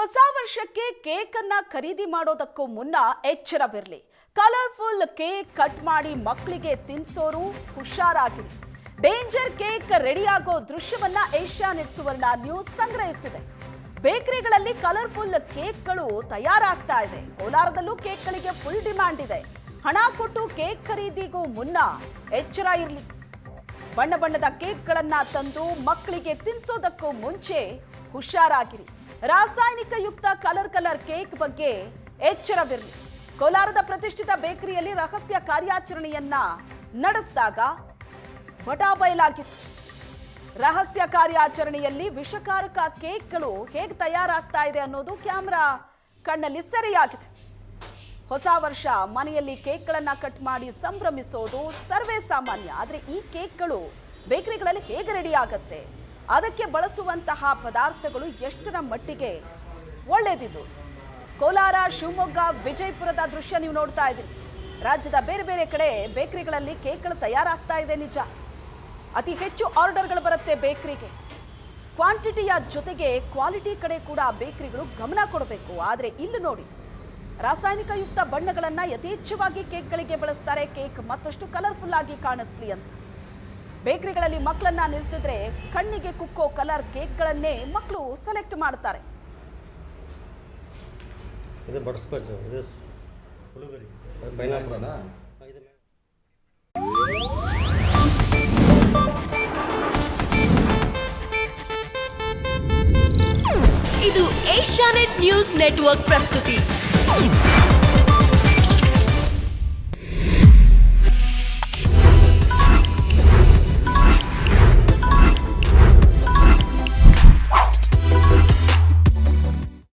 ಹೊಸ ವರ್ಷಕ್ಕೆ ಕೇಕ್ ಅನ್ನ ಖರೀದಿ ಮಾಡೋದಕ್ಕೂ ಮುನ್ನ ಎಚ್ಚರವಿರಲಿ. ಕಲರ್ಫುಲ್ ಕೇಕ್ ಕಟ್ ಮಾಡಿ ಮಕ್ಕಳಿಗೆ ತಿನ್ಸೋರು ಹುಷಾರಾಗಿರಿ. ಡೇಂಜರ್ ಕೇಕ್ ರೆಡಿಯಾಗೋ ದೃಶ್ಯವನ್ನ ಏಷ್ಯಾನೆಟ್ ಸುವರ್ಣ ನ್ಯೂಸ್ ಸಂಗ್ರಹಿಸಿದೆ. ಬೇಕರಿಗಳಲ್ಲಿ ಕಲರ್ಫುಲ್ ಕೇಕ್ಗಳು ತಯಾರಾಗ್ತಾ ಇದೆ. ಕೋಲಾರದಲ್ಲೂ ಕೇಕ್ಗಳಿಗೆ ಫುಲ್ ಡಿಮ್ಯಾಂಡ್ ಇದೆ. ಹಣ ಕೊಟ್ಟು ಕೇಕ್ ಖರೀದಿಗೂ ಮುನ್ನ ಎಚ್ಚರ ಇರಲಿ. ಬಣ್ಣ ಬಣ್ಣದ ಕೇಕ್ಗಳನ್ನ ತಂದು ಮಕ್ಕಳಿಗೆ ತಿನ್ಸೋದಕ್ಕೂ ಮುಂಚೆ ಹುಷಾರಾಗಿರಿ. ರಾಸಾಯನಿಕ ಯುಕ್ತ ಕಲರ್ ಕೇಕ್ ಬಗ್ಗೆ ಎಚ್ಚರವಿರಲಿ. ಕೋಲಾರದ ಪ್ರತಿಷ್ಠಿತ ಬೇಕರಿಯಲ್ಲಿ ರಹಸ್ಯ ಕಾರ್ಯಾಚರಣೆಯನ್ನ ನಡೆಸಿದಾಗ ಬಟಾಬಯಲಾಗಿತ್ತು. ರಹಸ್ಯ ಕಾರ್ಯಾಚರಣೆಯಲ್ಲಿ ವಿಷಕಾರಕ ಕೇಕ್ಗಳು ಹೇಗೆ ತಯಾರಾಗ್ತಾ ಇದೆ ಅನ್ನೋದು ಕ್ಯಾಮೆರಾ ಕಣ್ಣಲ್ಲಿ ಸೆರೆಯಾಗಿದೆ. ಹೊಸ ವರ್ಷ ಮನೆಯಲ್ಲಿ ಕೇಕ್ಗಳನ್ನ ಕಟ್ ಮಾಡಿ ಸಂಭ್ರಮಿಸೋದು ಸರ್ವೇ ಸಾಮಾನ್ಯ. ಆದರೆ ಈ ಕೇಕ್ಗಳು ಬೇಕರಿಗಳಲ್ಲಿ ಹೇಗೆ ರೆಡಿ ಆಗುತ್ತೆ, ಅದಕ್ಕೆ ಬಳಸುವಂತಹ ಪದಾರ್ಥಗಳು ಎಷ್ಟರ ಮಟ್ಟಿಗೆ ಒಳ್ಳೆಯದಿದು. ಕೋಲಾರ, ಶಿವಮೊಗ್ಗ, ವಿಜಯಪುರದ ದೃಶ್ಯ ನೀವು ನೋಡ್ತಾ ಇದ್ದೀರಿ. ರಾಜ್ಯದ ಬೇರೆ ಬೇರೆ ಕಡೆ ಬೇಕರಿಗಳಲ್ಲಿ ಕೇಕ್ಗಳು ತಯಾರಾಗ್ತಾ ಇದೆ ನಿಜ. ಅತಿ ಹೆಚ್ಚು ಆರ್ಡರ್ಗಳು ಬರುತ್ತೆ ಬೇಕರಿಗೆ. ಕ್ವಾಂಟಿಟಿಯ ಜೊತೆಗೆ ಕ್ವಾಲಿಟಿ ಕಡೆ ಕೂಡ ಬೇಕರಿಗಳು ಗಮನ ಕೊಡಬೇಕು. ಆದರೆ ಇಲ್ಲಿ ನೋಡಿ, ರಾಸಾಯನಿಕ ಯುಕ್ತ ಬಣ್ಣಗಳನ್ನ ಯಥೇಚ್ಛವಾಗಿ ಕೇಕ್ಗಳಿಗೆ ಬಳಸ್ತಾರೆ. ಕೇಕ್ ಮತ್ತಷ್ಟು ಕಲರ್ಫುಲ್ ಆಗಿ ಕಾಣಿಸ್ಲಿ ಅಂತ ಬೇಕರಿಗಳಲ್ಲಿ ಮಕ್ಕಳನ್ನ ನಿಲ್ಲಿಸಿದ್ರೆ ಕಣ್ಣಿಗೆ ಕುಕ್ಕೋ ಕಲರ್ ಕೇಕ್ಗಳನ್ನೇ ಮಕ್ಕಳು ಸೆಲೆಕ್ಟ್ ಮಾಡ್ತಾರೆ. ಇದು ಏಷ್ಯಾನೆಟ್ ನ್ಯೂಸ್ ನೆಟ್ವರ್ಕ್ ಪ್ರಸ್ತುತಿ.